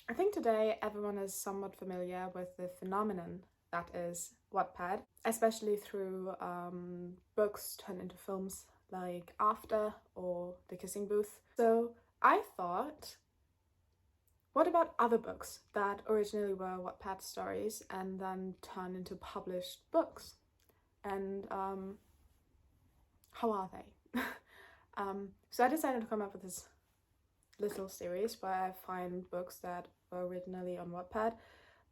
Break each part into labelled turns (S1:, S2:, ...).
S1: I think today everyone is somewhat familiar with the phenomenon that is Wattpad, especially through books turned into films like After or The Kissing Booth. So I thought, what about other books that originally were Wattpad stories and then turned into published books? And how are they? So I decided to come up with this little series where I find books that were originally on Wattpad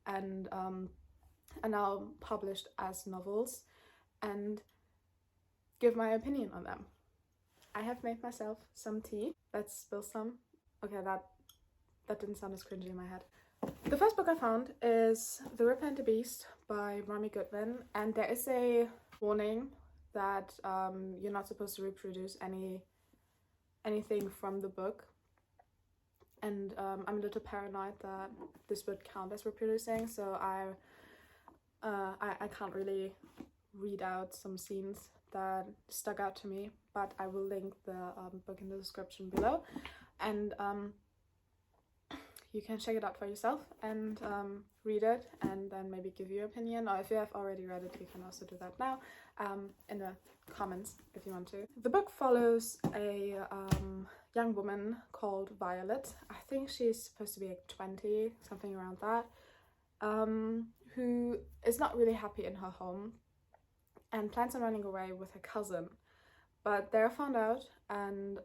S1: and are now published as novels and give my opinion on them. I have made myself some tea. Let's spill some. Okay, that didn't sound as cringy in my head. The first book I found is The Ripper and the Beast by Romy Goodwin, and there is a warning that you're not supposed to reproduce anything from the book. And I'm a little paranoid that this would count as reproducing, so I can't really read out some scenes that stuck out to me, but I will link the book in the description below, and you can check it out for yourself and read it and then maybe give your opinion, or if you have already read it you can also do that now in the comments if you want to. The book follows a young woman called Violet. I think she's supposed to be like 20, something around that, who is not really happy in her home and plans on running away with her cousin, but they're found out and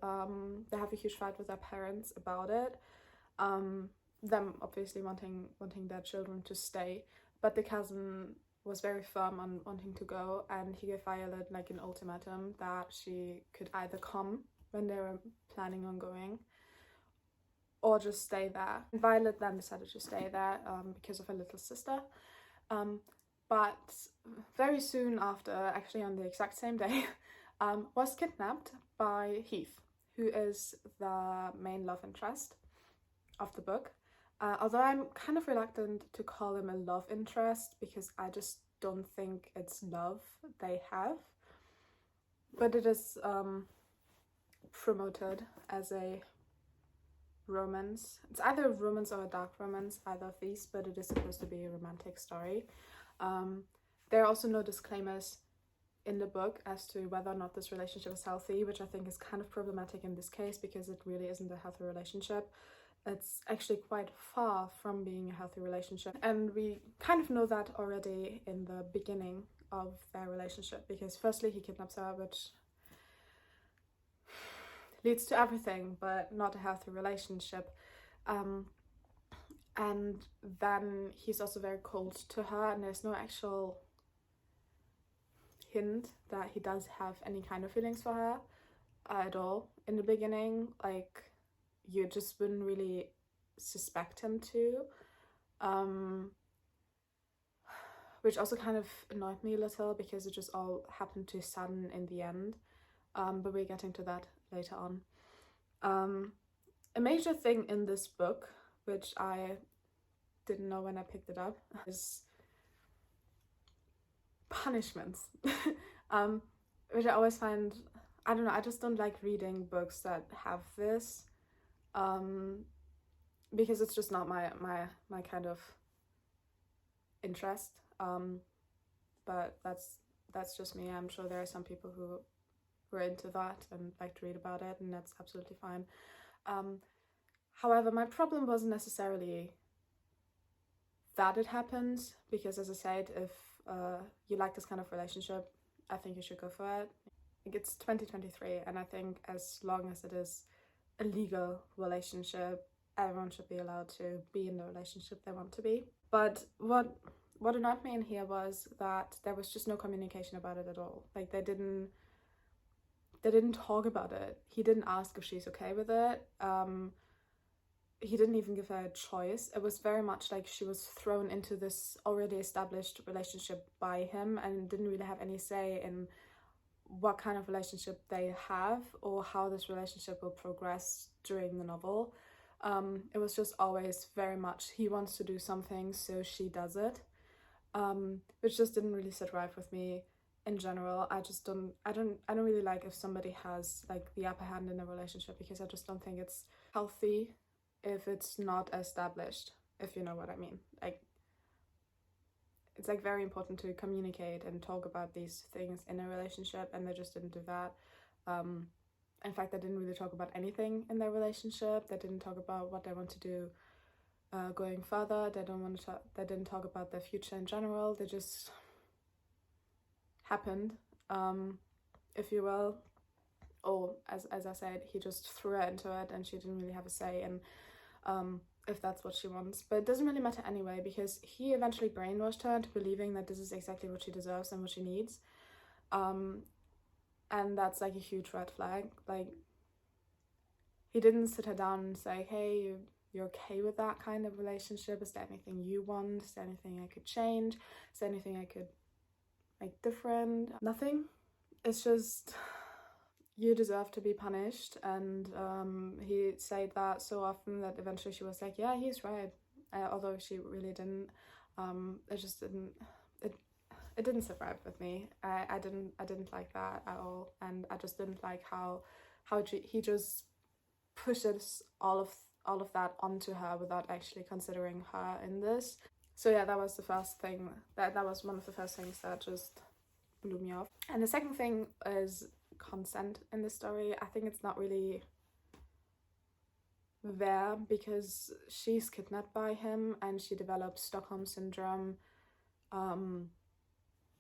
S1: they have a huge fight with their parents about it, them obviously wanting their children to stay, but the cousin was very firm on wanting to go, and he gave Violet like an ultimatum that she could either come when they were planning on going or just stay there. And Violet then decided to stay there because of her little sister, but very soon after, actually on the exact same day, was kidnapped by Heath, who is the main love interest of the book. Although I'm kind of reluctant to call him a love interest because I just don't think it's love they have, but it is promoted as a romance. It's either a romance or a dark romance, either of these, but it is supposed to be a romantic story. There are also no disclaimers in the book as to whether or not this relationship is healthy, which I think is kind of problematic in this case because it really isn't a healthy relationship. It's actually quite far from being a healthy relationship, and we kind of know that already in the beginning of their relationship, because firstly he kidnaps her, which leads to everything but not a healthy relationship, and then he's also very cold to her, and there's no actual hint that he does have any kind of feelings for her at all in the beginning. Like, you just wouldn't really suspect him to, which also kind of annoyed me a little because it just all happened too sudden in the end, but we're getting to that later on. A major thing in this book, which I didn't know when I picked it up, is punishments. Which I always find, I don't know, I just don't like reading books that have this, because it's just not my kind of interest, but that's just me. I'm sure there are some people who were into that and like to read about it, and that's absolutely fine. However, my problem wasn't necessarily that it happens, because as I said, if you like this kind of relationship, I think you should go for it. It's 2023, and I think as long as it is a legal relationship, everyone should be allowed to be in the relationship they want to be. But what annoyed me in here was that there was just no communication about it at all. Like, they didn't talk about it. He didn't ask if she's okay with it. He didn't even give her a choice. It was very much like she was thrown into this already established relationship by him and didn't really have any say in what kind of relationship they have or how this relationship will progress during the novel. It was just always very much he wants to do something, so she does it, which just didn't really sit right with me in general. I don't really like if somebody has like the upper hand in a relationship, because I just don't think it's healthy if it's not established, if you know what I mean. Like, it's like very important to communicate and talk about these things in a relationship, and they just didn't do that. In fact, they didn't really talk about anything in their relationship. They didn't talk about what they want to do going further. They didn't talk about their future in general. They just happened, if you will. Or as I said, he just threw her into it, and she didn't really have a say in if that's what she wants. But it doesn't really matter anyway, because he eventually brainwashed her into believing that this is exactly what she deserves and what she needs. And that's like a huge red flag. Like, he didn't sit her down and say, hey, you're okay with that kind of relationship? Is there anything you want? Is there anything I could change? Is there anything I could make different? Nothing. It's just, you deserve to be punished. And he said that so often that eventually she was like, yeah, he's right. Although she really didn't. It just didn't. It didn't sit right with me. I didn't like that at all, and I just didn't like how he just pushes all of that onto her without actually considering her in this. So yeah, that was the first thing. That was one of the first things that just blew me off. And the second thing is consent in this story. I think it's not really there, because she's kidnapped by him and she develops Stockholm syndrome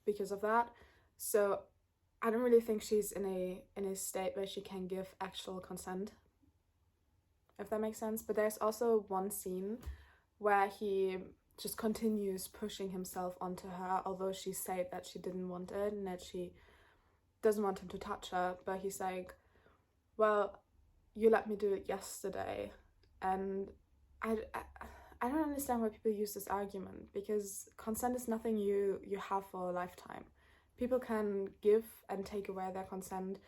S1: because of that. So I don't really think she's in a state where she can give actual consent, if that makes sense. But there's also one scene where he just continues pushing himself onto her, although she said that she didn't want it and that she doesn't want him to touch her. But he's like, well, you let me do it yesterday. And I don't understand why people use this argument, because consent is nothing you have for a lifetime. People can give and take away their consent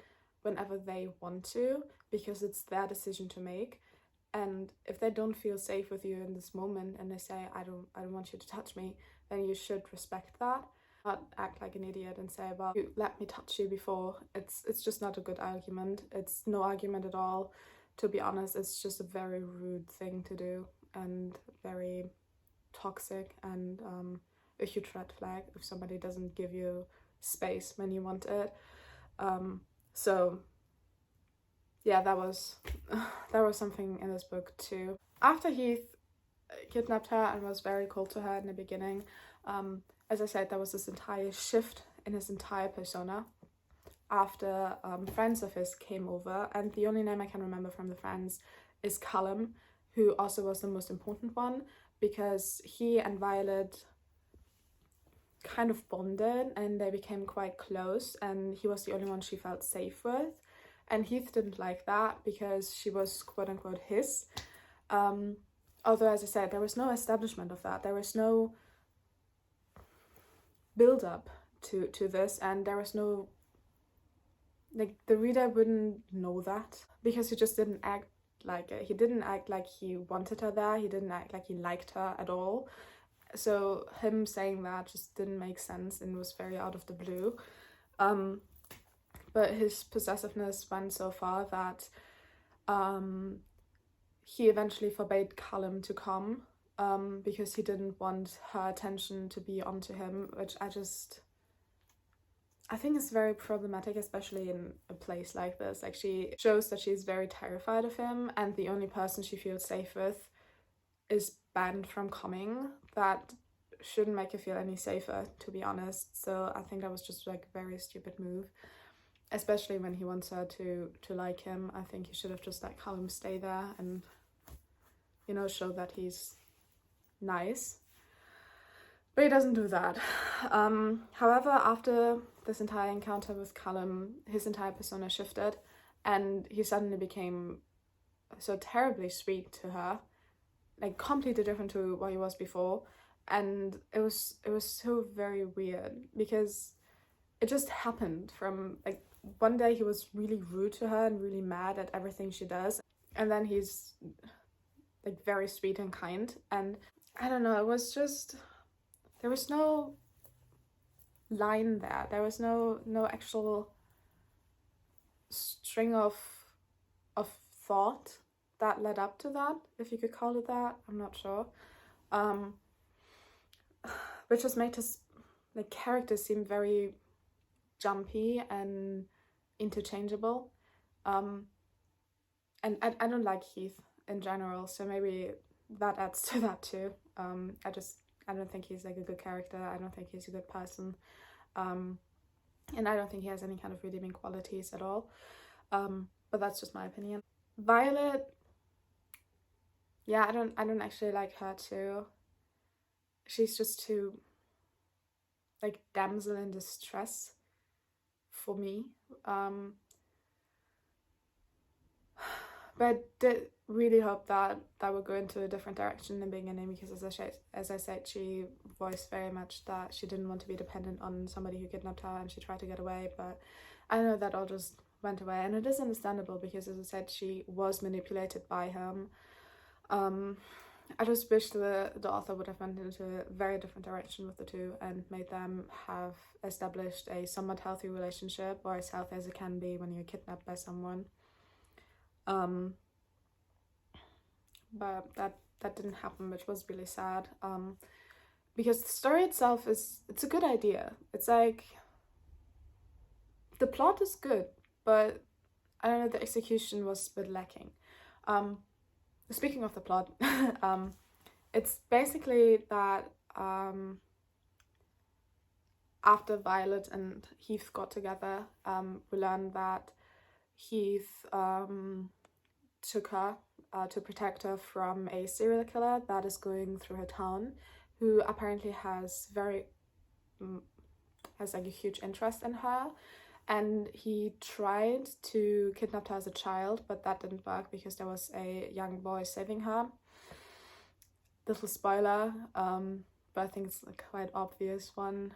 S1: whenever they want to, because it's their decision to make. And if they don't feel safe with you in this moment and they say, I don't want you to touch me, then you should respect that. Not act like an idiot and say, well, you let me touch you before. It's just not a good argument. It's no argument at all. To be honest, it's just a very rude thing to do and very toxic, and a huge red flag if somebody doesn't give you space when you want it. So yeah, that was something in this book too. After Heath kidnapped her and was very cold to her in the beginning, as I said, there was this entire shift in his entire persona after friends of his came over, and the only name I can remember from the friends is Callum, who also was the most important one, because he and Violet kind of bonded and they became quite close, and he was the only one she felt safe with. And Heath didn't like that because she was quote-unquote his. Although, as I said, there was no establishment of that. There was no build-up to this, and there was no... like, the reader wouldn't know that, because he just didn't act like it. He didn't act like he wanted her there. He didn't act like he liked her at all. So him saying that just didn't make sense and was very out of the blue. But his possessiveness went so far that he eventually forbade Callum to come because he didn't want her attention to be onto him, which I think is very problematic, especially in a place like this. Like, she shows that she's very terrified of him, and the only person she feels safe with is banned from coming. That shouldn't make her feel any safer, to be honest. So I think that was just like a very stupid move, especially when he wants her to like him. I think he should have just let Callum stay there and, you know, show that he's nice. But he doesn't do that. However, after this entire encounter with Callum, his entire persona shifted, and he suddenly became so terribly sweet to her, like completely different to what he was before. And it was so very weird, because it just happened from, like, one day he was really rude to her and really mad at everything she does, and then he's like very sweet and kind. And I don't know, it was just, there was no line there. There was no actual string of thought that led up to that, if you could call it that. I'm not sure. Which just made his characters seem very jumpy and interchangeable. And I don't like Heath in general, so maybe that adds to that too. I don't think he's like a good character. I don't think he's a good person. And I don't think he has any kind of redeeming qualities at all. But that's just my opinion. Violet, yeah, I don't actually like her too. She's just too like damsel in distress for me. But I did really hope that would go into a different direction in the beginning, because as I said, she voiced very much that she didn't want to be dependent on somebody who kidnapped her, and she tried to get away. But I know that all just went away, and it is understandable because, as I said, she was manipulated by him. I just wish the author would have went into a very different direction with the two and made them have established a somewhat healthy relationship, or as healthy as it can be when you're kidnapped by someone. But that didn't happen, which was really sad. Because the story itself it's a good idea. It's like the plot is good, but I don't know, the execution was a bit lacking. Speaking of the plot, it's basically that after Violet and Heath got together, we learned that Heath took her to protect her from a serial killer that is going through her town, who apparently has like a huge interest in her. And he tried to kidnap her as a child, but that didn't work because there was a young boy saving her. Little spoiler, but I think it's a quite obvious one.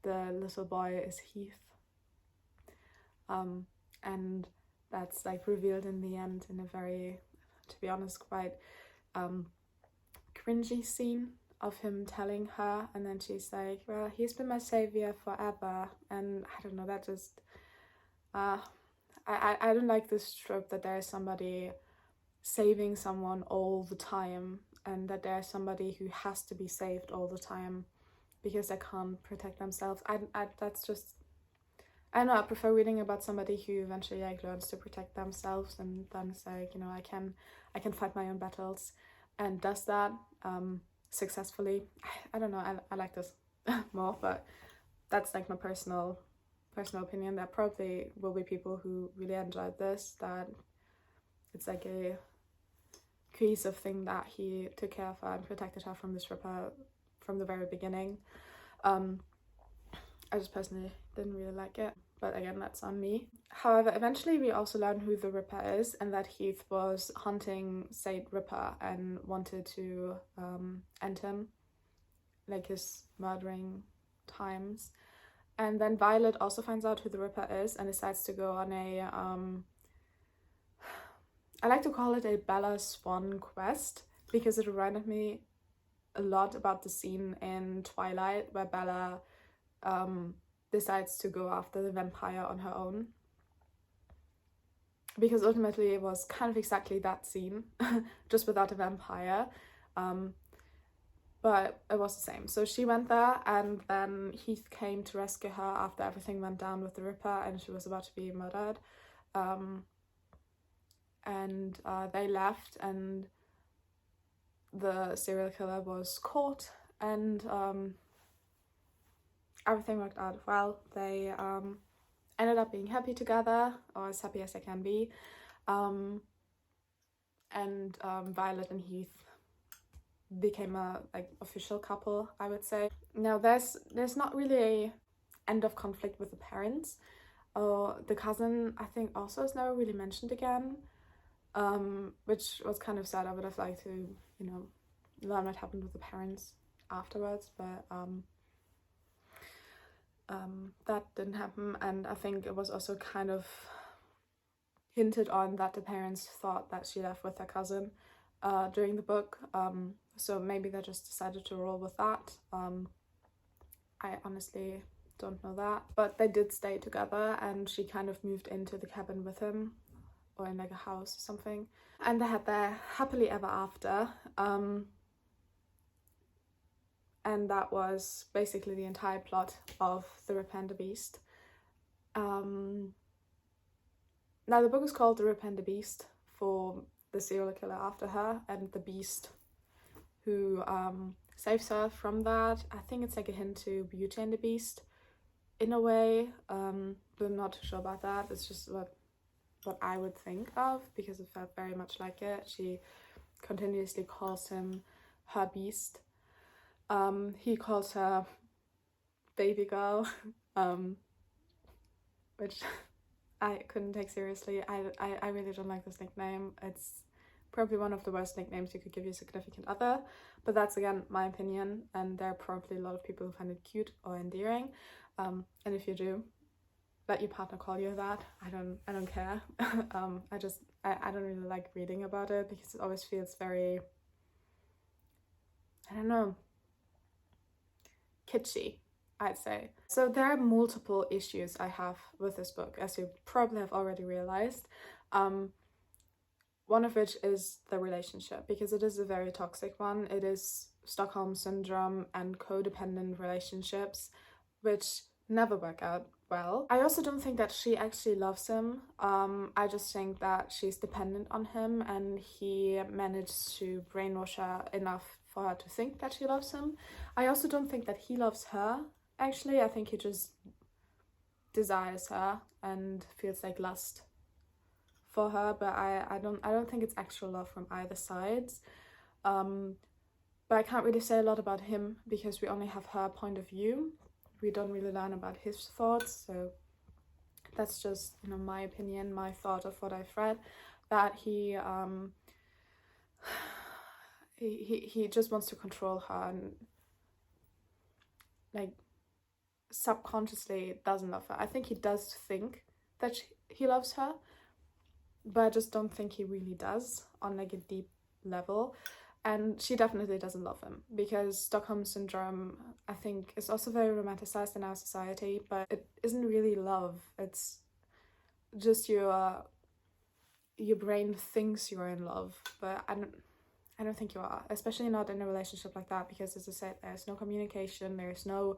S1: The little boy is Heath. And that's like revealed in the end in a very, to be honest, quite cringy scene of him telling her, and then she's like, well, he's been my savior forever. And I don't know, that just I don't like this trope that there is somebody saving someone all the time, and that there's somebody who has to be saved all the time because they can't protect themselves. That's just, I don't know, I prefer reading about somebody who eventually like learns to protect themselves, and then it's like, you know, I can fight my own battles, and does that successfully. I don't know, I like this more, but that's like my personal opinion. There probably will be people who really enjoyed this, that it's like a cohesive thing that he took care of her and protected her from this ripper from the very beginning. I just personally didn't really like it, but again, that's on me. However, eventually we also learn who the Ripper is, and that Heath was hunting Saint Ripper and wanted to end him, like his murdering times. And then Violet also finds out who the Ripper is and decides to go on a I like to call it a Bella Swan quest, because it reminded me a lot about the scene in Twilight where Bella decides to go after the vampire on her own, because ultimately it was kind of exactly that scene just without a vampire, but it was the same. So she went there, and then Heath came to rescue her after everything went down with the Ripper and she was about to be murdered, and they left, and the serial killer was caught, and everything worked out well. They ended up being happy together, or as happy as they can be, and Violet and Heath became a official couple, I would say. Now there's not really a end of conflict with the parents. The cousin, I think, also is never really mentioned again, which was kind of sad. I would have liked to, you know, learn what happened with the parents afterwards, but that didn't happen. And I think it was also kind of hinted on that the parents thought that she left with her cousin during the book, so maybe they just decided to roll with that. I honestly don't know that, but they did stay together, and she kind of moved into the cabin with him, or in like a house or something. And they had their happily ever after. And that was basically the entire plot of The Rip and the Beast. Now the book is called The Rip and the Beast for the serial killer after her and the beast who saves her from that. I think it's like a hint to Beauty and the Beast in a way, but I'm not too sure about that. It's just what I would think of, because it felt very much like it. She continuously calls him her beast. He calls her baby girl, which I couldn't take seriously. I really don't like this nickname. It's probably one of the worst nicknames you could give your significant other, but that's again my opinion, and there are probably a lot of people who find it cute or endearing, and if you do, let your partner call you that. I don't care. I don't really like reading about it because it always feels very, I don't know, kitschy, I'd say. So there are multiple issues I have with this book, as you probably have already realized. One of which is the relationship, because it is a very toxic one. It is Stockholm Syndrome and codependent relationships, which never work out well. I also don't think that she actually loves him. I just think that she's dependent on him, and he managed to brainwash her enough for her to think that she loves him. I also don't think that he loves her, actually. I think he just desires her and feels like lust for her, but I don't think it's actual love from either sides. But I can't really say a lot about him because we only have her point of view. We don't really learn about his thoughts, so that's just, you know, my opinion, my thought of what I've read, that he just wants to control her and like subconsciously doesn't love her. I think he does think that he loves her, but I just don't think he really does on like a deep level. And she definitely doesn't love him, because Stockholm Syndrome, I think, is also very romanticized in our society, but it isn't really love. It's just your brain thinks you're in love, but I don't think you are, especially not in a relationship like that, because as I said, there's no communication, there's no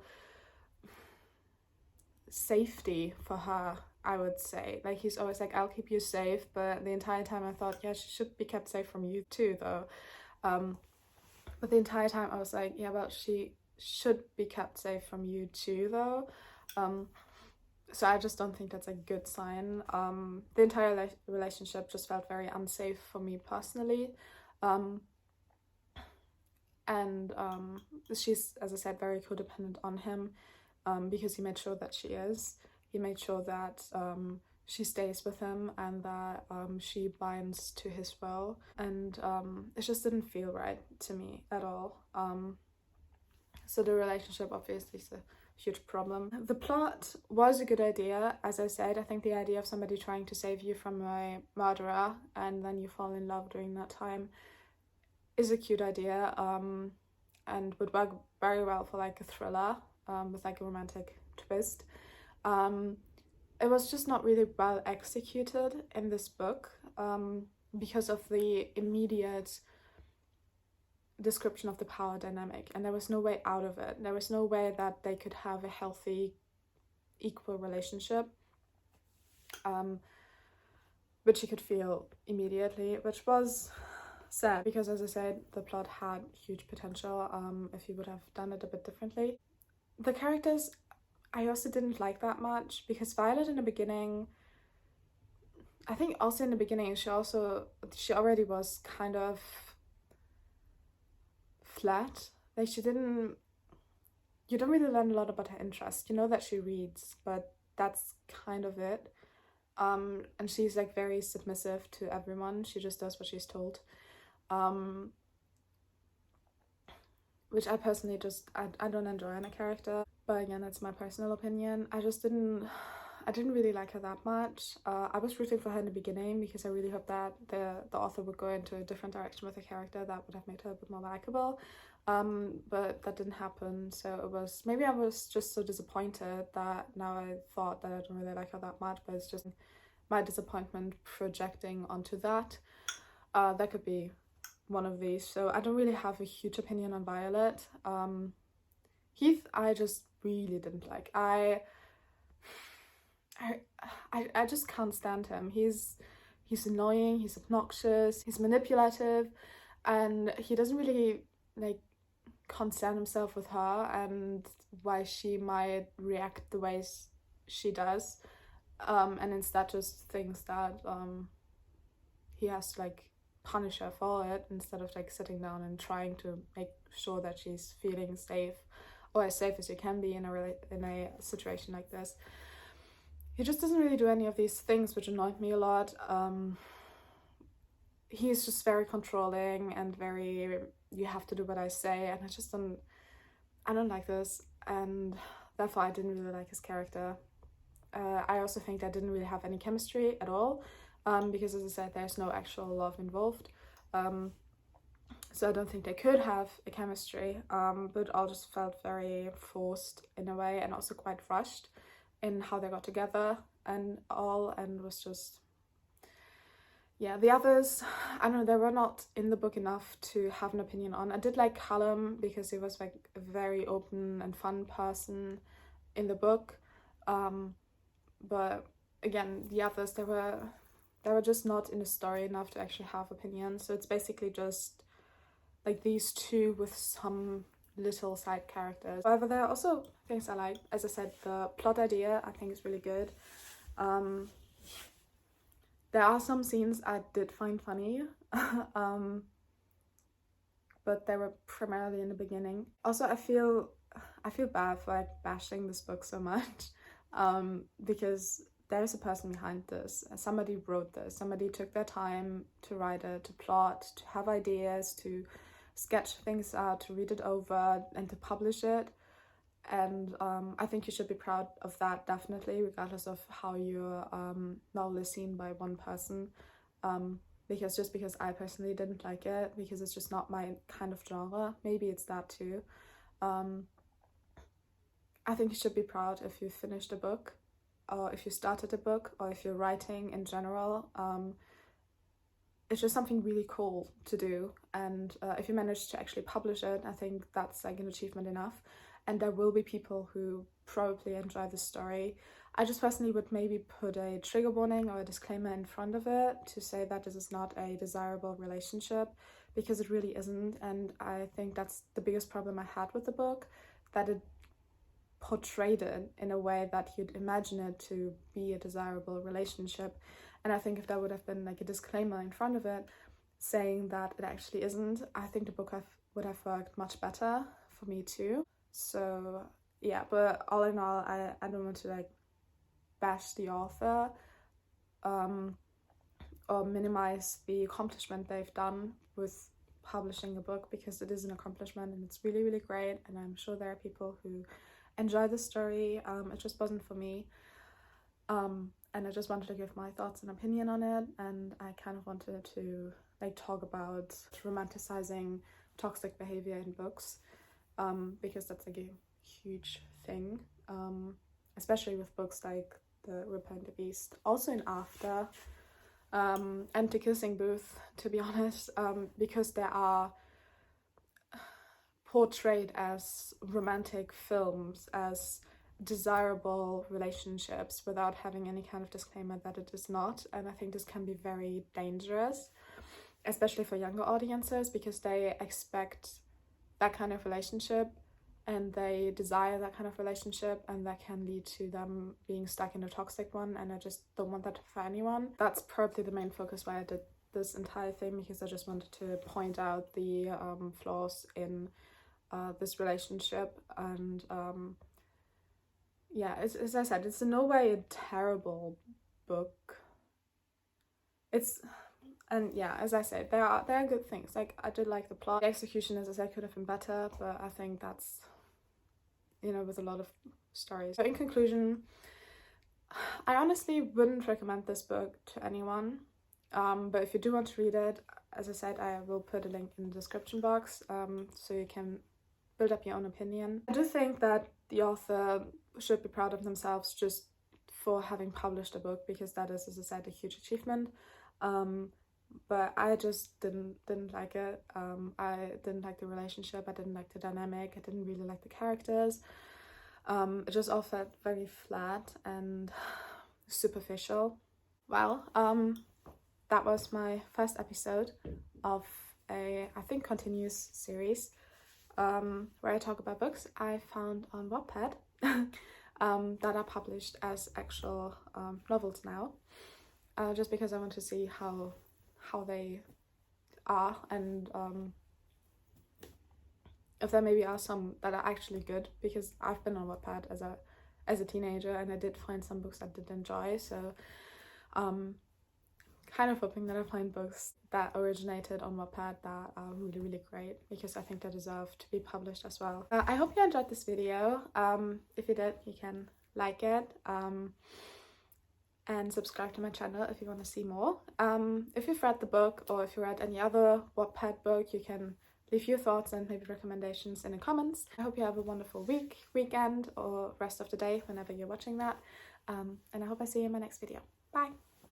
S1: safety for her, I would say. Like, he's always like, I'll keep you safe, but the entire time I thought, yeah, she should be kept safe from you too, though. But the entire time I was like, yeah, well, she should be kept safe from you too, though. So I just don't think that's a good sign. The entire relationship just felt very unsafe for me personally. And she's, as I said, very codependent on him, because he made sure that she is. He made sure that she stays with him and that she binds to his will, and it just didn't feel right to me at all. So the relationship obviously is a huge problem. The plot was a good idea, as I said. I think the idea of somebody trying to save you from a murderer and then you fall in love during that time is a cute idea, and would work very well for like a thriller with like a romantic twist. It was just not really well executed in this book, because of the immediate description of the power dynamic, and there was no way out of it. There was no way that they could have a healthy, equal relationship, which you could feel immediately, which was sad, because as I said, the plot had huge potential if you would have done it a bit differently. The characters I also didn't like that much, because Violet in the beginning, I think also in the beginning, she already was kind of flat. Like, you don't really learn a lot about her interest. You know that she reads, but that's kind of it. And she's like very submissive to everyone. She just does what she's told. Which I personally I don't enjoy in a character. But again, that's my personal opinion. I didn't really like her that much. I was rooting for her in the beginning because I really hoped that the author would go into a different direction with the character that would have made her a bit more likable. But that didn't happen, so maybe I was just so disappointed that now I thought that I don't really like her that much, but it's just my disappointment projecting onto that. That could be one of these. So I don't really have a huge opinion on Violet. Heath, I just really didn't like. I just can't stand him. He's annoying, he's obnoxious, he's manipulative, and he doesn't really like concern himself with her and why she might react the ways she does, and instead just thinks that he has to like punish her for it, instead of like sitting down and trying to make sure that she's feeling safe, or as safe as you can be in a situation like this. He just doesn't really do any of these things, which annoyed me a lot. He's just very controlling and very, you have to do what I say, and I don't like this, and therefore I didn't really like his character. I also think they didn't really have any chemistry at all, because as I said, there's no actual love involved. So I don't think they could have a chemistry, but all just felt very forced in a way, and also quite rushed in how they got together and all, and was just, yeah. The others, I don't know, they were not in the book enough to have an opinion on. I did like Callum because he was like a very open and fun person in the book, but again, the others, they were just not in the story enough to actually have opinions. So it's basically just like these two with some little side characters. However, there are also things I like. As I said, the plot idea I think is really good. There are some scenes I did find funny, but they were primarily in the beginning. Also, I feel bad for like bashing this book so much, because there's a person behind this. Somebody wrote this. Somebody took their time to write it, to plot, to have ideas, to sketch things out, to read it over, and to publish it. And I think you should be proud of that, definitely, regardless of how your novel is seen by one person. Because just because I personally didn't like it, because it's just not my kind of genre, maybe it's that too. I think you should be proud if you finished a book, or if you started a book, or if you're writing in general. It's just something really cool to do, and if you manage to actually publish it, I think that's like an achievement enough. And there will be people who probably enjoy the story. I just personally would maybe put a trigger warning or a disclaimer in front of it to say that this is not a desirable relationship, because it really isn't. And I think that's the biggest problem I had with the book, that it portrayed it in a way that you'd imagine it to be a desirable relationship. And I think if there would have been like a disclaimer in front of it saying that it actually isn't, I think the book would have worked much better for me too. So yeah, but all in all, I don't want to like bash the author or minimize the accomplishment they've done with publishing a book, because it is an accomplishment and it's really, really great, and I'm sure there are people who enjoy the story. It just wasn't for me, and I just wanted to give my thoughts and opinion on it, and I kind of wanted to like talk about romanticizing toxic behavior in books, because that's like a huge thing, especially with books like The Ripper and the Beast, also in After, and The Kissing Booth, to be honest, because they are portrayed as romantic films, as desirable relationships, without having any kind of disclaimer that it is not. And I think this can be very dangerous, especially for younger audiences, because they expect that kind of relationship and they desire that kind of relationship, and that can lead to them being stuck in a toxic one, and I just don't want that for anyone. That's probably the main focus why I did this entire thing, because I just wanted to point out the flaws in this relationship. And yeah, as I said, it's in no way a terrible book. And yeah, as I said, there are good things. Like, I did like the plot. The execution, as I said, could have been better, but I think that's, you know, with a lot of stories. So in conclusion, I honestly wouldn't recommend this book to anyone. But if you do want to read it, as I said, I will put a link in the description box, so you can build up your own opinion. I do think that the author should be proud of themselves just for having published a book, because that is, as I said, a huge achievement. But I just didn't like it. I didn't like the relationship, I didn't like the dynamic, I didn't really like the characters. It just all felt very flat and superficial. Well, that was my first episode of a, I think, continuous series where I talk about books I found on Wattpad that are published as actual novels now, just because I want to see how they are, and if there maybe are some that are actually good, because I've been on Wattpad as a teenager and I did find some books I did enjoy, so kind of hoping that I find books that originated on Wattpad that are really, really great, because I think they deserve to be published as well. I hope you enjoyed this video. If you did, you can like it and subscribe to my channel if you want to see more. If you've read the book, or if you read any other Wattpad book, you can leave your thoughts and maybe recommendations in the comments. I hope you have a wonderful week, weekend, or rest of the day whenever you're watching that. And I hope I see you in my next video. Bye!